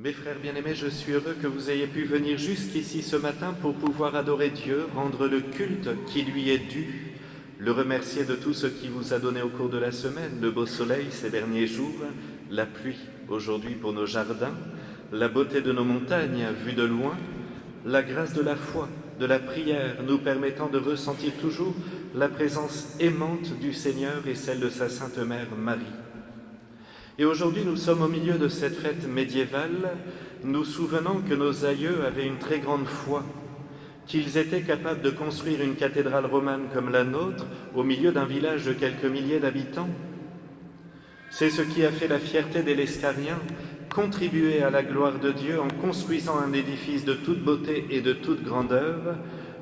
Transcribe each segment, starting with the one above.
Mes frères bien-aimés, je suis heureux que vous ayez pu venir jusqu'ici ce matin pour pouvoir adorer Dieu, rendre le culte qui lui est dû, le remercier de tout ce qu'il vous a donné au cours de la semaine, le beau soleil ces derniers jours, la pluie aujourd'hui pour nos jardins, la beauté de nos montagnes vues de loin, la grâce de la foi, de la prière, nous permettant de ressentir toujours la présence aimante du Seigneur et celle de sa Sainte Mère Marie. Et aujourd'hui, nous sommes au milieu de cette fête médiévale, nous souvenant que nos aïeux avaient une très grande foi, qu'ils étaient capables de construire une cathédrale romane comme la nôtre au milieu d'un village de quelques milliers d'habitants. C'est ce qui a fait la fierté des Lescariens, contribuer à la gloire de Dieu en construisant un édifice de toute beauté et de toute grandeur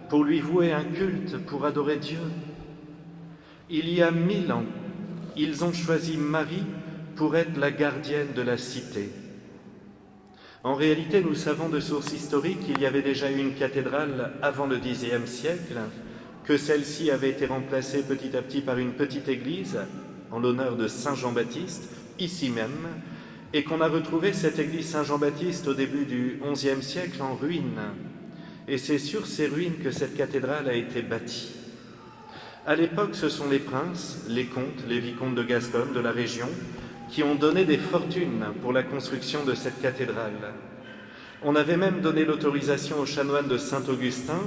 pour lui vouer un culte, pour adorer Dieu. Il y a 1000 ans, ils ont choisi Marie pour être la gardienne de la cité. En réalité, nous savons de sources historiques qu'il y avait déjà eu une cathédrale avant le Xe siècle, que celle-ci avait été remplacée petit à petit par une petite église en l'honneur de Saint Jean-Baptiste, ici même, et qu'on a retrouvé cette église Saint-Jean-Baptiste au début du XIe siècle en ruine. Et c'est sur ces ruines que cette cathédrale a été bâtie. À l'époque, ce sont les princes, les comtes, les vicomtes de Gascogne, de la région, qui ont donné des fortunes pour la construction de cette cathédrale. On avait même donné l'autorisation aux chanoines de Saint-Augustin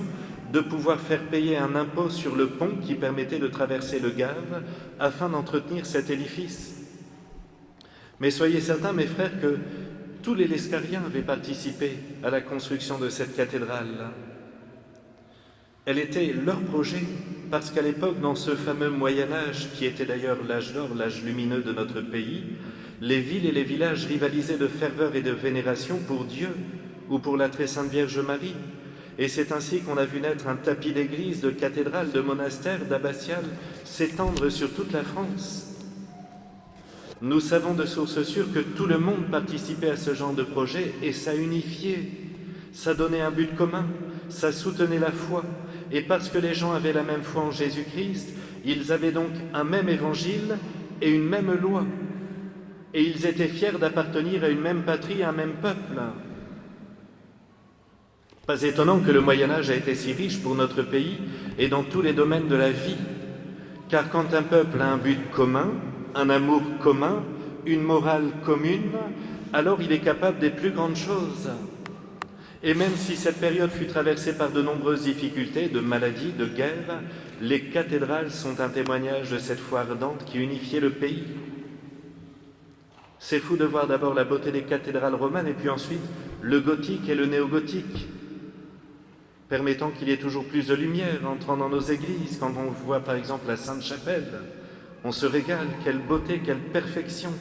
de pouvoir faire payer un impôt sur le pont qui permettait de traverser le Gave afin d'entretenir cet édifice. Mais soyez certains, mes frères, que tous les Lescariens avaient participé à la construction de cette cathédrale. Elle était leur projet, parce qu'à l'époque, dans ce fameux Moyen-Âge, qui était d'ailleurs l'âge d'or, l'âge lumineux de notre pays, les villes et les villages rivalisaient de ferveur et de vénération pour Dieu ou pour la très sainte Vierge Marie. Et c'est ainsi qu'on a vu naître un tapis d'églises, de cathédrales, de monastères, d'abbatiales s'étendre sur toute la France. Nous savons de sources sûres que tout le monde participait à ce genre de projet et ça unifiait, ça donnait un but commun, ça soutenait la foi. Et parce que les gens avaient la même foi en Jésus-Christ, ils avaient donc un même évangile et une même loi. Et ils étaient fiers d'appartenir à une même patrie, à un même peuple. Pas étonnant que le Moyen-Âge a été si riche pour notre pays et dans tous les domaines de la vie. Car quand un peuple a un but commun, un amour commun, une morale commune, alors il est capable des plus grandes choses. Et même si cette période fut traversée par de nombreuses difficultés, de maladies, de guerres, les cathédrales sont un témoignage de cette foi ardente qui unifiait le pays. C'est fou de voir d'abord la beauté des cathédrales romanes et puis ensuite le gothique et le néo-gothique, permettant qu'il y ait toujours plus de lumière entrant dans nos églises. Quand on voit par exemple la Sainte-Chapelle, on se régale, quelle beauté, quelle perfection.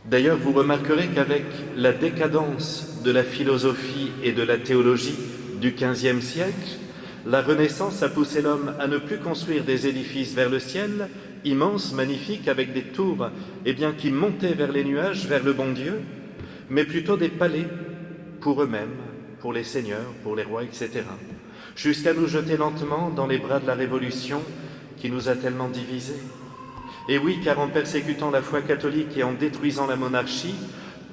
D'ailleurs, vous remarquerez qu'avec la décadence de la philosophie et de la théologie du XVe siècle, la Renaissance a poussé l'homme à ne plus construire des édifices vers le ciel, immenses, magnifiques, avec des tours qui montaient vers les nuages, vers le bon Dieu, mais plutôt des palais pour eux-mêmes, pour les seigneurs, pour les rois, etc. Jusqu'à nous jeter lentement dans les bras de la Révolution qui nous a tellement divisés. Et oui, car en persécutant la foi catholique et en détruisant la monarchie,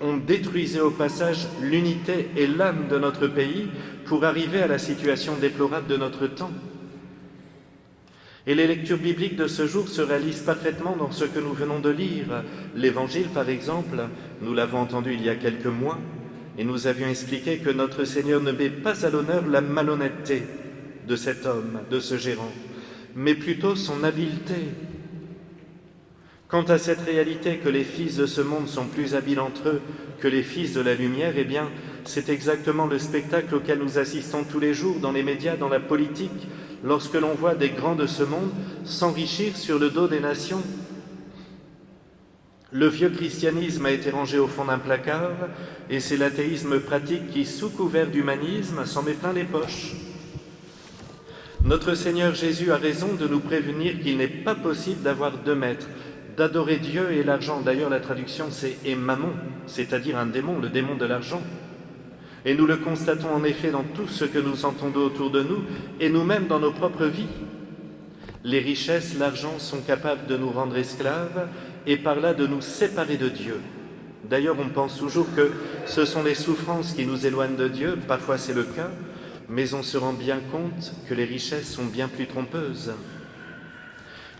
on détruisait au passage l'unité et l'âme de notre pays pour arriver à la situation déplorable de notre temps. Et les lectures bibliques de ce jour se réalisent parfaitement dans ce que nous venons de lire. L'Évangile, par exemple, nous l'avons entendu il y a quelques mois, et nous avions expliqué que notre Seigneur ne met pas à l'honneur la malhonnêteté de cet homme, de ce gérant, mais plutôt son habileté. Quant à cette réalité que les fils de ce monde sont plus habiles entre eux que les fils de la lumière, eh bien, c'est exactement le spectacle auquel nous assistons tous les jours dans les médias, dans la politique, lorsque l'on voit des grands de ce monde s'enrichir sur le dos des nations. Le vieux christianisme a été rangé au fond d'un placard et c'est l'athéisme pratique qui, sous couvert d'humanisme, s'en met plein les poches. Notre Seigneur Jésus a raison de nous prévenir qu'il n'est pas possible d'avoir deux maîtres, d'adorer Dieu et l'argent. D'ailleurs, la traduction, c'est « et mammon », c'est-à-dire un démon, le démon de l'argent. Et nous le constatons en effet dans tout ce que nous entendons autour de nous et nous-mêmes dans nos propres vies. Les richesses, l'argent sont capables de nous rendre esclaves et par là de nous séparer de Dieu. D'ailleurs, on pense toujours que ce sont les souffrances qui nous éloignent de Dieu, parfois c'est le cas, mais on se rend bien compte que les richesses sont bien plus trompeuses.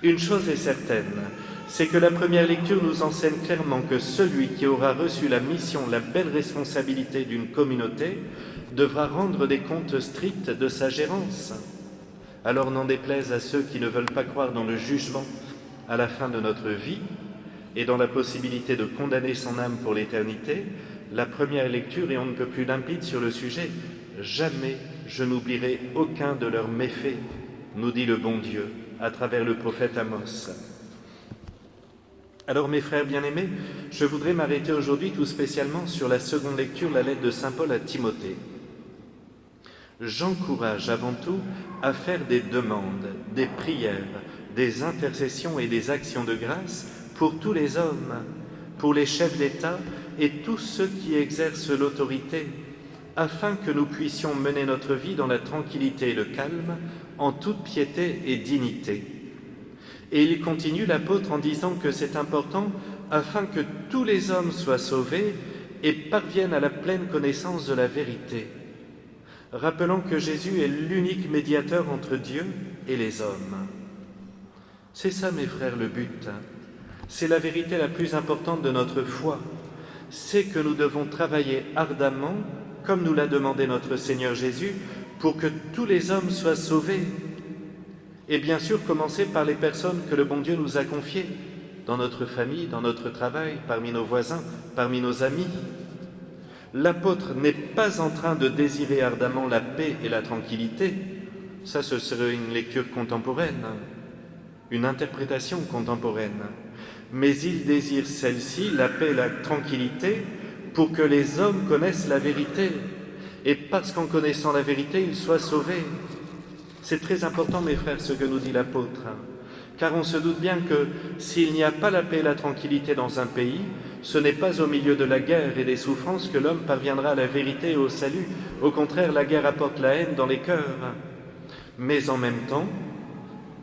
Une chose est certaine, c'est que la première lecture nous enseigne clairement que celui qui aura reçu la mission, la belle responsabilité d'une communauté, devra rendre des comptes stricts de sa gérance. Alors n'en déplaise à ceux qui ne veulent pas croire dans le jugement à la fin de notre vie et dans la possibilité de condamner son âme pour l'éternité, la première lecture est on ne peut plus limpide sur le sujet. Jamais je n'oublierai aucun de leurs méfaits, nous dit le bon Dieu à travers le prophète Amos. Alors mes frères bien-aimés, je voudrais m'arrêter aujourd'hui tout spécialement sur la seconde lecture, la lettre de saint Paul à Timothée. J'encourage avant tout à faire des demandes, des prières, des intercessions et des actions de grâce pour tous les hommes, pour les chefs d'État et tous ceux qui exercent l'autorité, afin que nous puissions mener notre vie dans la tranquillité et le calme, en toute piété et dignité. Et il continue l'apôtre en disant que c'est important afin que tous les hommes soient sauvés et parviennent à la pleine connaissance de la vérité. Rappelant que Jésus est l'unique médiateur entre Dieu et les hommes. C'est ça, mes frères, le but. C'est la vérité la plus importante de notre foi. C'est que nous devons travailler ardemment, comme nous l'a demandé notre Seigneur Jésus, pour que tous les hommes soient sauvés. Et bien sûr, commencer par les personnes que le bon Dieu nous a confiées, dans notre famille, dans notre travail, parmi nos voisins, parmi nos amis. L'apôtre n'est pas en train de désirer ardemment la paix et la tranquillité. Ça, ce serait une lecture contemporaine, une interprétation contemporaine. Mais il désire celle-ci, la paix et la tranquillité, pour que les hommes connaissent la vérité. Et parce qu'en connaissant la vérité, ils soient sauvés. C'est très important, mes frères, ce que nous dit l'apôtre. Car on se doute bien que s'il n'y a pas la paix et la tranquillité dans un pays, ce n'est pas au milieu de la guerre et des souffrances que l'homme parviendra à la vérité et au salut. Au contraire, la guerre apporte la haine dans les cœurs. Mais en même temps,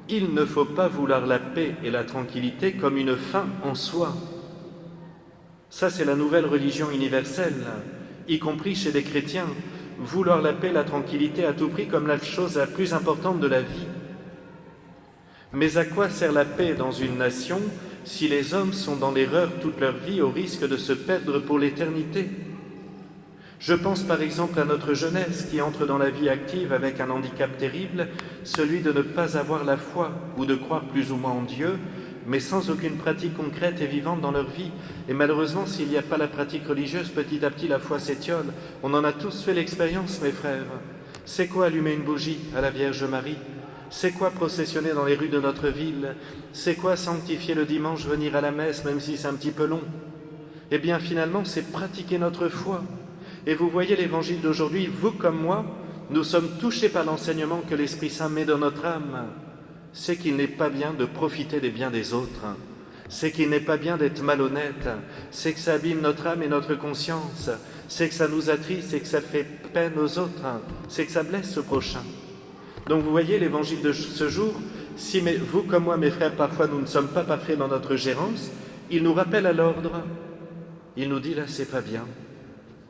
il ne faut pas vouloir la paix et la tranquillité comme une fin en soi. Ça, c'est la nouvelle religion universelle, y compris chez les chrétiens. Vouloir la paix et la tranquillité à tout prix comme la chose la plus importante de la vie. Mais à quoi sert la paix dans une nation si les hommes sont dans l'erreur toute leur vie au risque de se perdre pour l'éternité? Je pense par exemple à notre jeunesse qui entre dans la vie active avec un handicap terrible, celui de ne pas avoir la foi ou de croire plus ou moins en Dieu, mais sans aucune pratique concrète et vivante dans leur vie. Et malheureusement, s'il n'y a pas la pratique religieuse, petit à petit la foi s'étiole. On en a tous fait l'expérience, mes frères. C'est quoi allumer une bougie à la Vierge Marie? C'est quoi processionner dans les rues de notre ville? C'est quoi sanctifier le dimanche, venir à la messe, même si c'est un petit peu long? Eh bien, finalement, c'est pratiquer notre foi. Et vous voyez l'évangile d'aujourd'hui, vous comme moi, nous sommes touchés par l'enseignement que l'Esprit Saint met dans notre âme. C'est qu'il n'est pas bien de profiter des biens des autres. C'est qu'il n'est pas bien d'être malhonnête. C'est que ça abîme notre âme et notre conscience. C'est que ça nous attriste et que ça fait peine aux autres. C'est que ça blesse ce prochain. Donc vous voyez l'évangile de ce jour, si vous comme moi, mes frères, parfois nous ne sommes pas parfaits dans notre gérance, il nous rappelle à l'ordre. Il nous dit là, c'est pas bien.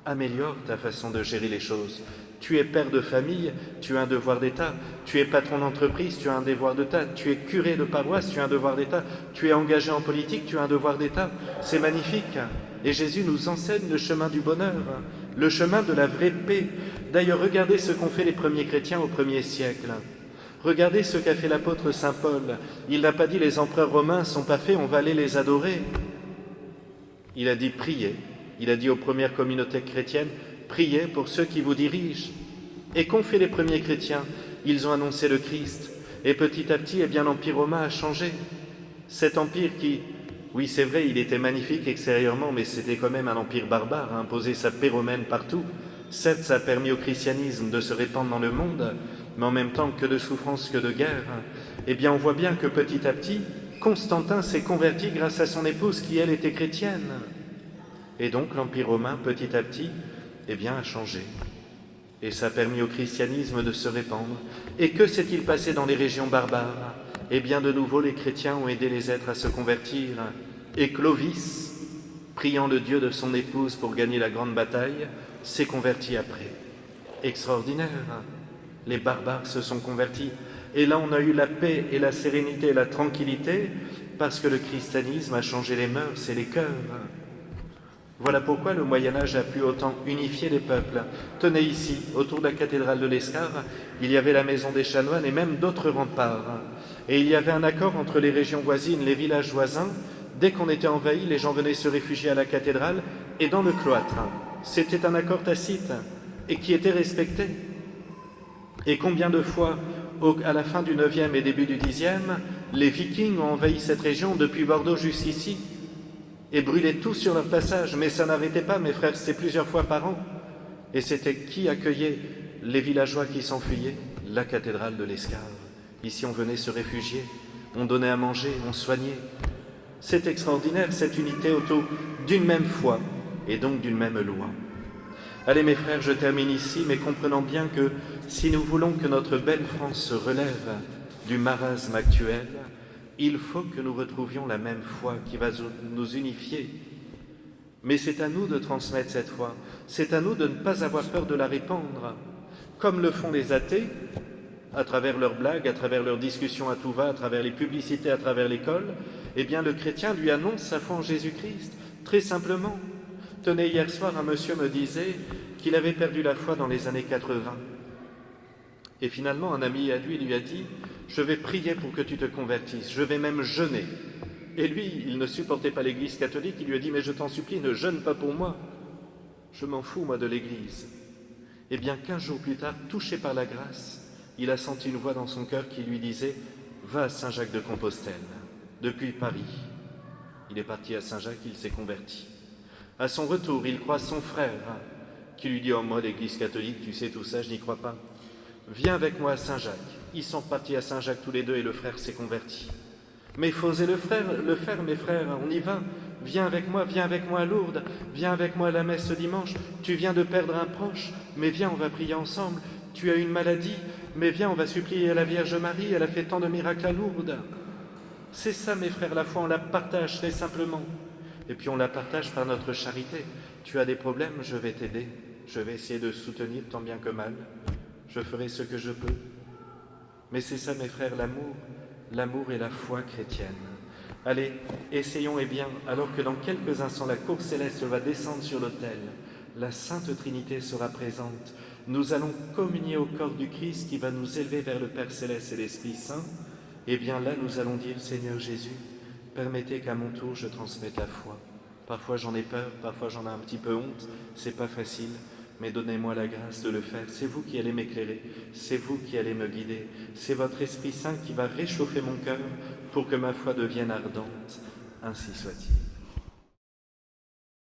Améliore ta façon de gérer les choses. Tu es père de famille, tu as un devoir d'État. Tu es patron d'entreprise, tu as un devoir d'État. Tu es curé de paroisse, tu as un devoir d'État. Tu es engagé en politique, tu as un devoir d'État. C'est magnifique. Et Jésus nous enseigne le chemin du bonheur, le chemin de la vraie paix. D'ailleurs, regardez ce qu'ont fait les premiers chrétiens au 1er siècle. Regardez ce qu'a fait l'apôtre saint Paul. Il n'a pas dit les empereurs romains ne sont pas faits, on va aller les adorer. Il a dit priez. Il a dit aux premières communautés chrétiennes, priez pour ceux qui vous dirigent. Et qu'ont fait les premiers chrétiens? Ils ont annoncé le Christ. Et petit à petit, eh bien, l'Empire romain a changé. Cet empire qui, oui c'est vrai, il était magnifique extérieurement, mais c'était quand même un empire barbare, a imposé sa paix romaine partout. Certes, ça a permis au christianisme de se répandre dans le monde, mais en même temps que de souffrance, que de guerre. Eh bien, on voit bien que petit à petit, Constantin s'est converti grâce à son épouse qui, elle, était chrétienne. Et donc l'Empire romain, petit à petit, eh bien, a changé. Et ça a permis au christianisme de se répandre. Et que s'est-il passé dans les régions barbares? Eh bien, de nouveau, les chrétiens ont aidé les êtres à se convertir. Et Clovis, priant le Dieu de son épouse pour gagner la grande bataille, s'est converti après. Extraordinaire, hein? Les barbares se sont convertis. Et là, on a eu la paix et la sérénité et la tranquillité parce que le christianisme a changé les mœurs et les cœurs. Voilà pourquoi le Moyen-Âge a pu autant unifier les peuples. Tenez ici, autour de la cathédrale de l'Escar, il y avait la maison des chanoines et même d'autres remparts. Et il y avait un accord entre les régions voisines, les villages voisins. Dès qu'on était envahi, les gens venaient se réfugier à la cathédrale et dans le cloître. C'était un accord tacite et qui était respecté. Et combien de fois, à la fin du 9e et début du 10e, les Vikings ont envahi cette région depuis Bordeaux jusqu'ici et brûlaient tout sur leur passage. Mais ça n'arrêtait pas, mes frères, c'est plusieurs fois par an. Et c'était qui accueillait les villageois qui s'enfuyaient? La cathédrale de l'Escar. Ici, on venait se réfugier, on donnait à manger, on soignait. C'est extraordinaire, cette unité autour d'une même foi et donc d'une même loi. Allez mes frères, je termine ici, mais comprenant bien que si nous voulons que notre belle France se relève du marasme actuel, il faut que nous retrouvions la même foi qui va nous unifier. Mais c'est à nous de transmettre cette foi, c'est à nous de ne pas avoir peur de la répandre, comme le font les athées, à travers leurs blagues, à travers leurs discussions à tout va, à travers les publicités, à travers l'école. Eh bien le chrétien lui annonce sa foi en Jésus-Christ, très simplement. Tenez, hier soir, un monsieur me disait qu'il avait perdu la foi dans les années 80. Et finalement, un ami à lui a dit « Je vais prier pour que tu te convertisses, je vais même jeûner. » Et lui, il ne supportait pas l'Église catholique, il lui a dit « Mais je t'en supplie, ne jeûne pas pour moi. Je m'en fous, moi, de l'Église. » Eh bien, 15 jours plus tard, touché par la grâce, il a senti une voix dans son cœur qui lui disait « Va à Saint-Jacques-de-Compostelle. » Depuis Paris, il est parti à Saint-Jacques, il s'est converti. À son retour, il croise son frère qui lui dit « Oh, moi, l'Église catholique, tu sais tout ça, je n'y crois pas. Viens avec moi à Saint-Jacques. » Ils sont partis à Saint-Jacques tous les deux et le frère s'est converti. Mais il faut oser le faire, mes frères, on y va. Viens avec moi à Lourdes, viens avec moi à la messe ce dimanche. Tu viens de perdre un proche, mais viens, on va prier ensemble. Tu as une maladie, mais viens, on va supplier à la Vierge Marie, elle a fait tant de miracles à Lourdes. C'est ça, mes frères, la foi, on la partage très simplement. Et puis on la partage par notre charité. Tu as des problèmes, je vais t'aider. Je vais essayer de soutenir tant bien que mal. Je ferai ce que je peux. Mais c'est ça, mes frères, l'amour et la foi chrétienne. Allez, essayons, et bien, alors que dans quelques instants, la cour céleste va descendre sur l'autel, la Sainte Trinité sera présente. Nous allons communier au corps du Christ qui va nous élever vers le Père Céleste et l'Esprit Saint. Et bien là, nous allons dire, Seigneur Jésus, permettez qu'à mon tour, je transmette la foi. Parfois j'en ai peur, parfois j'en ai un petit peu honte, c'est pas facile, mais donnez-moi la grâce de le faire. C'est vous qui allez m'éclairer, c'est vous qui allez me guider. C'est votre Esprit Saint qui va réchauffer mon cœur pour que ma foi devienne ardente. Ainsi soit-il.